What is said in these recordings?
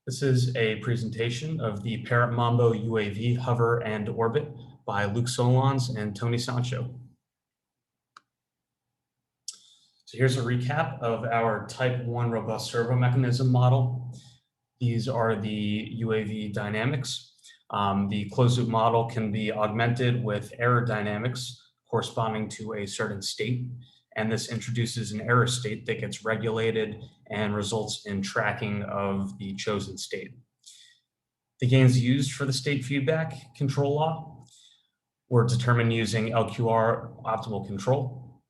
This is a presentation of the Parrot Mambo UAV Hover and Orbit by Luke Solons and Tony Sancho. So here's a recap of our Type 1 robust servo mechanism model. These are the UAV dynamics. The closed-loop model can be augmented with error dynamics corresponding to a certain state, and this introduces an error state that gets regulated and results in tracking of the chosen state. The gains used for the state feedback control law were determined using LQR optimal control.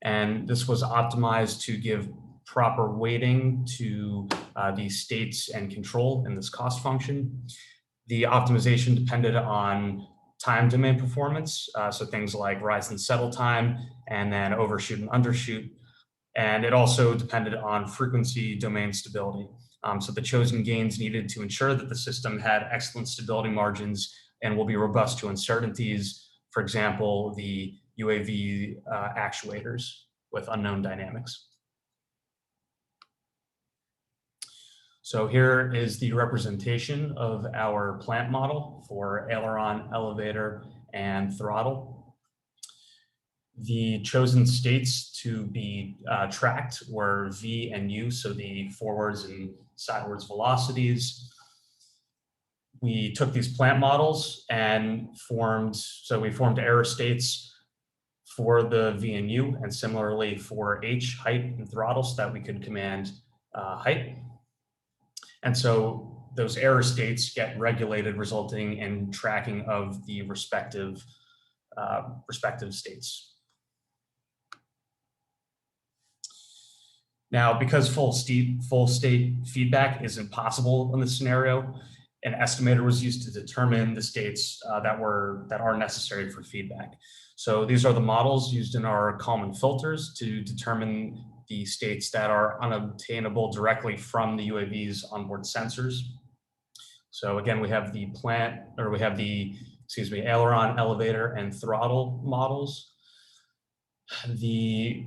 And this was optimized to give proper weighting to the states and control in this cost function. The optimization depended on time domain performance, so things like rise and settle time, and then overshoot and undershoot. And it also depended on frequency domain stability. So the chosen gains needed to ensure that the system had excellent stability margins and will be robust to uncertainties, for example, the UAV actuators with unknown dynamics. So here is the representation of our plant model for aileron, elevator, and throttle. The chosen states to be tracked were V and U, so the forwards and sidewards velocities. We took these plant models and we formed error states for the V and U, and similarly for H, height, and throttle, so that we could command height. And so those error states get regulated, resulting in tracking of the respective states. Now, because full state feedback isn't possible in this scenario, an estimator was used to determine the states that are necessary for feedback. So these are the models used in our Kalman filters to determine the states that are unobtainable directly from the UAV's onboard sensors. So again, we have the aileron, elevator, and throttle models. The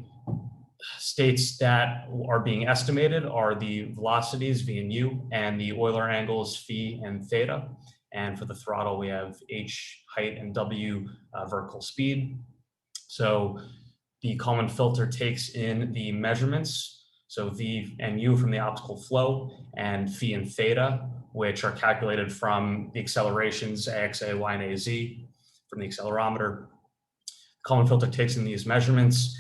states that are being estimated are the velocities, V and U, and the Euler angles, phi and theta. And for the throttle, we have H, height, and W, vertical speed. So the Kalman filter takes in the measurements, so V and U from the optical flow, and phi and theta, which are calculated from the accelerations AX, AY, and AZ from the accelerometer. The Kalman filter takes in these measurements.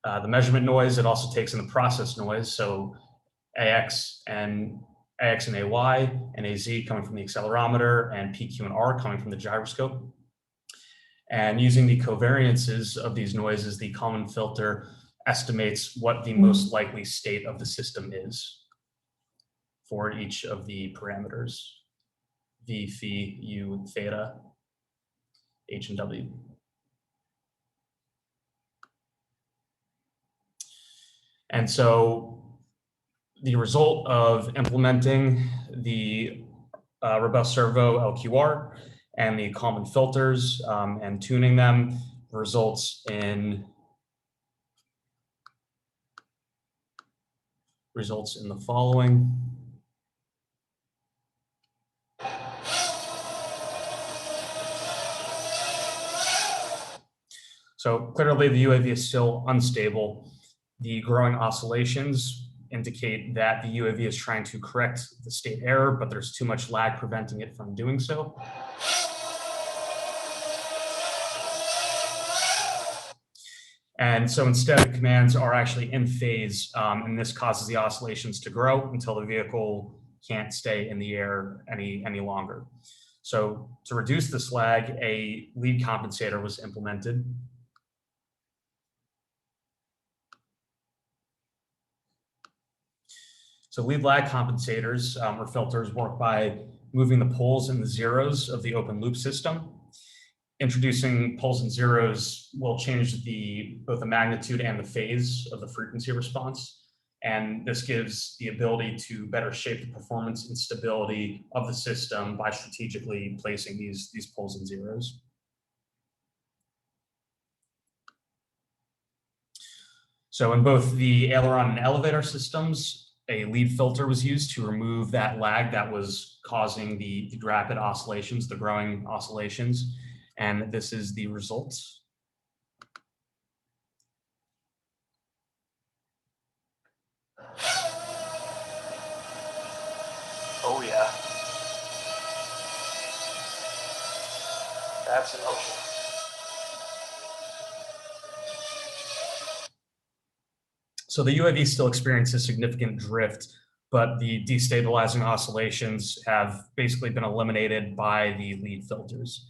The measurement noise, it also takes in the process noise, so AX and AY and AZ coming from the accelerometer, and PQ and R coming from the gyroscope. And using the covariances of these noises, the Kalman filter estimates what the most likely state of the system is for each of the parameters, V, phi, U, theta, H, and W. And so the result of implementing the robust servo LQR and the Kalman filters and tuning them results in the following. So clearly the UAV is still unstable. The growing oscillations indicate that the UAV is trying to correct the state error, but there's too much lag preventing it from doing so. And so instead, the commands are actually in phase, and this causes the oscillations to grow until the vehicle can't stay in the air any longer. So to reduce this lag, a lead compensator was implemented. So lead lag compensators or filters work by moving the poles and the zeros of the open loop system. Introducing poles and zeros will change both the magnitude and the phase of the frequency response. And this gives the ability to better shape the performance and stability of the system by strategically placing these poles and zeros. So in both the aileron and elevator systems, a lead filter was used to remove that lag that was causing the rapid oscillations, the growing oscillations. And this is the results. Oh yeah. That's an option. So the UAV still experiences significant drift, but the destabilizing oscillations have basically been eliminated by the lead filters.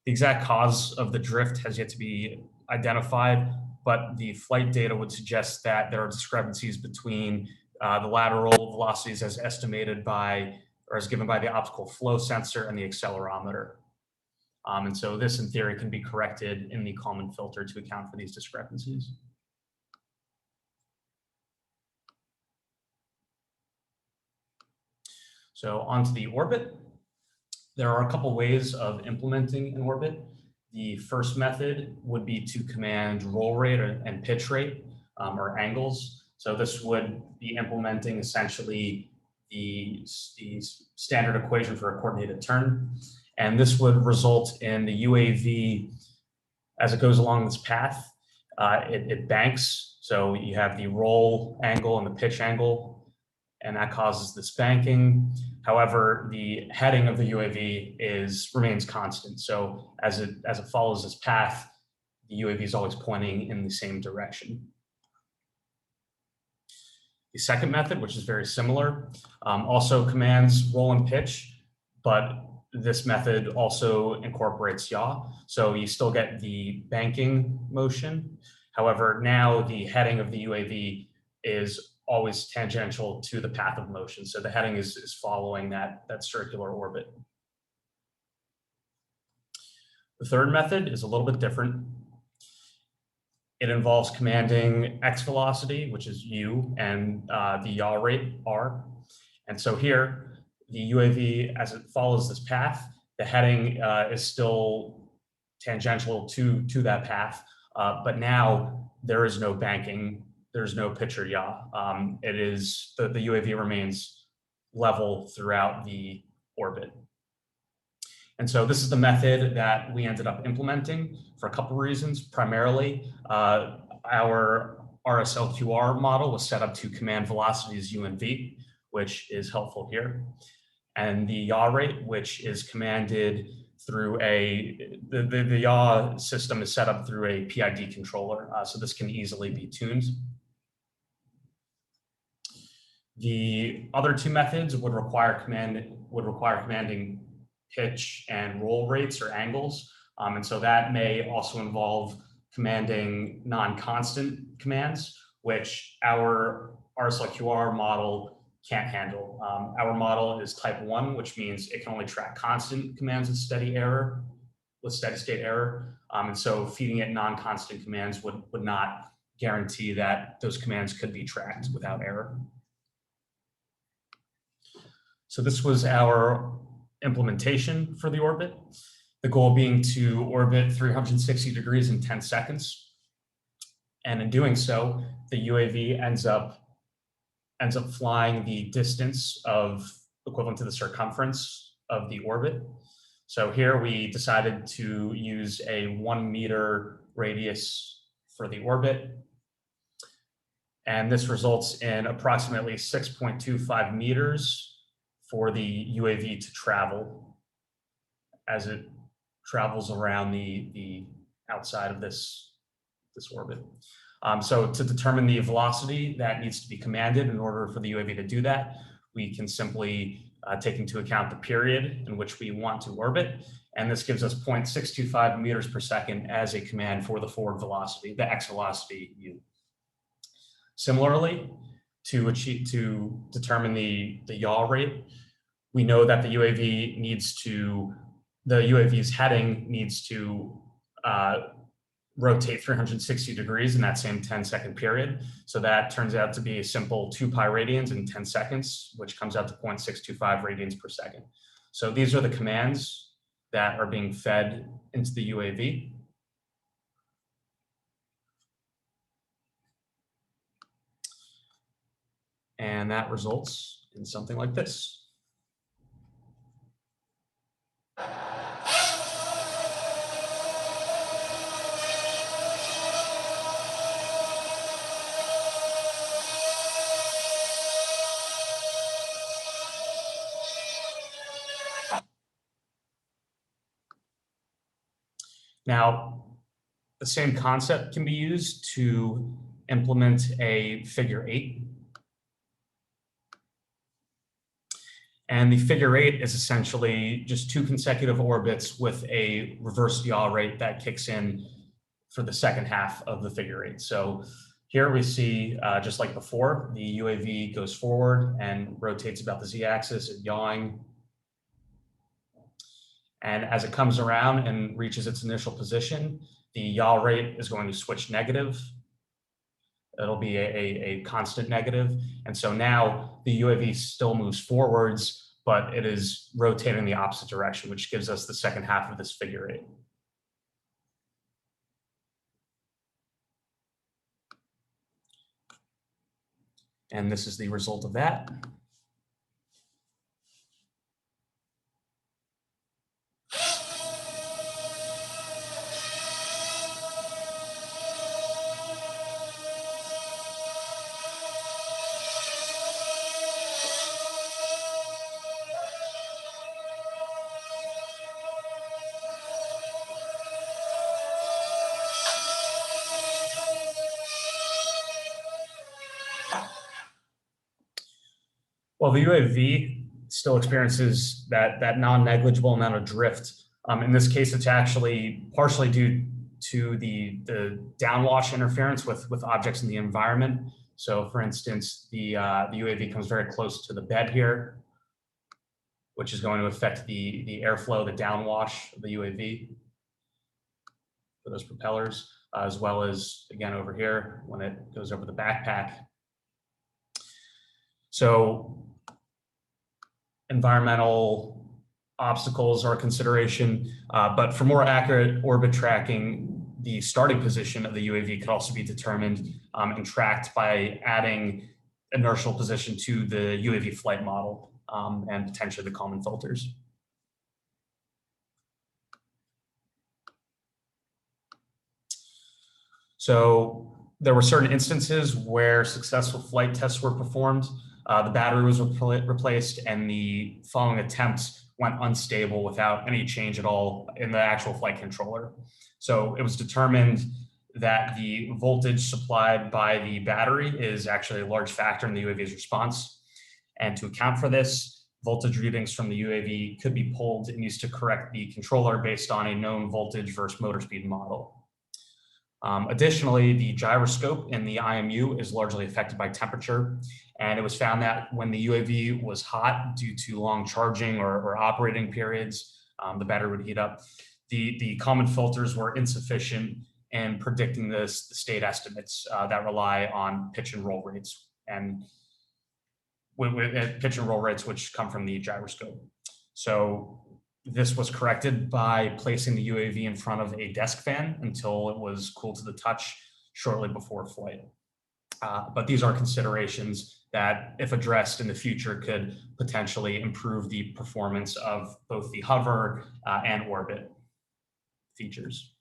The exact cause of the drift has yet to be identified, but the flight data would suggest that there are discrepancies between the lateral velocities as estimated by, or as given by the optical flow sensor and the accelerometer. And so this, in theory, can be corrected in the Kalman filter to account for these discrepancies. So onto the orbit. There are a couple ways of implementing an orbit. The first method would be to command roll rate and pitch rate, or angles. So this would be implementing essentially the standard equation for a coordinated turn. And this would result in the UAV, as it goes along this path, it banks. So you have the roll angle and the pitch angle, and that causes this banking. However, the heading of the UAV remains constant. So as it follows this path, the UAV is always pointing in the same direction. The second method, which is very similar, also commands roll and pitch, but this method also incorporates yaw. So you still get the banking motion. However, now the heading of the UAV is always tangential to the path of motion. So the heading is following that circular orbit. The third method is a little bit different. It involves commanding x velocity, which is u, and the yaw rate, r. And so here, the UAV, as it follows this path, the heading is still tangential to that path, but now there is no banking, there's no pitch or yaw. It is, the UAV remains level throughout the orbit. And so this is the method that we ended up implementing for a couple reasons. Primarily, our RSLQR model was set up to command velocities u and v, which is helpful here. And the yaw rate, which is commanded through the yaw system is set up through a PID controller, so this can easily be tuned. The other two methods would require commanding pitch and roll rates or angles. And so that may also involve commanding non-constant commands, which our RSLQR model can't handle. Our model is type 1, which means it can only track constant commands with steady state error. And so feeding it non-constant commands would not guarantee that those commands could be tracked without error. So this was our implementation for the orbit, the goal being to orbit 360 degrees in 10 seconds. And in doing so, the UAV ends up flying the distance of equivalent to the circumference of the orbit. So here we decided to use a 1 meter radius for the orbit. And this results in approximately 6.25 meters for the UAV to travel as it travels around the outside of this orbit. So to determine the velocity that needs to be commanded in order for the UAV to do that, we can simply take into account the period in which we want to orbit. And this gives us 0.625 meters per second as a command for the forward velocity, the x velocity u. Similarly, to determine the yaw rate, we know that the UAV's heading needs to rotate 360 degrees in that same 10-second period. So that turns out to be a simple 2 pi radians in 10 seconds, which comes out to 0.625 radians per second. So these are the commands that are being fed into the UAV. And that results in something like this. Now, the same concept can be used to implement a figure 8. And the figure 8 is essentially just 2 consecutive orbits with a reverse yaw rate that kicks in for the second half of the figure 8. So here we see, just like before, the UAV goes forward and rotates about the z-axis, yawing. And as it comes around and reaches its initial position, the yaw rate is going to switch negative. It'll be a constant negative. And so now the UAV still moves forwards, but it is rotating the opposite direction, which gives us the second half of this figure 8. And this is the result of that. Well, the UAV still experiences that non-negligible amount of drift. In this case, it's actually partially due to the downwash interference with objects in the environment. So for instance, the UAV comes very close to the bed here, which is going to affect the airflow, the downwash of the UAV for those propellers, as well as, again, over here when it goes over the backpack. So environmental obstacles are a consideration, but for more accurate orbit tracking, the starting position of the UAV could also be determined and tracked by adding inertial position to the UAV flight model and potentially the Kalman filters. So there were certain instances where successful flight tests were performed. The battery was replaced and the following attempts went unstable without any change at all in the actual flight controller. So it was determined that the voltage supplied by the battery is actually a large factor in the UAV's response. And to account for this, voltage readings from the UAV could be pulled and used to correct the controller based on a known voltage versus motor speed model. Additionally, the gyroscope in the IMU is largely affected by temperature, and it was found that when the UAV was hot due to long charging or operating periods, the battery would heat up. The Kalman filters were insufficient in predicting the state estimates that rely on pitch and roll rates, and with pitch and roll rates which come from the gyroscope. So this was corrected by placing the UAV in front of a desk fan until it was cool to the touch shortly before flight. But these are considerations that, if addressed in the future, could potentially improve the performance of both the hover and orbit features.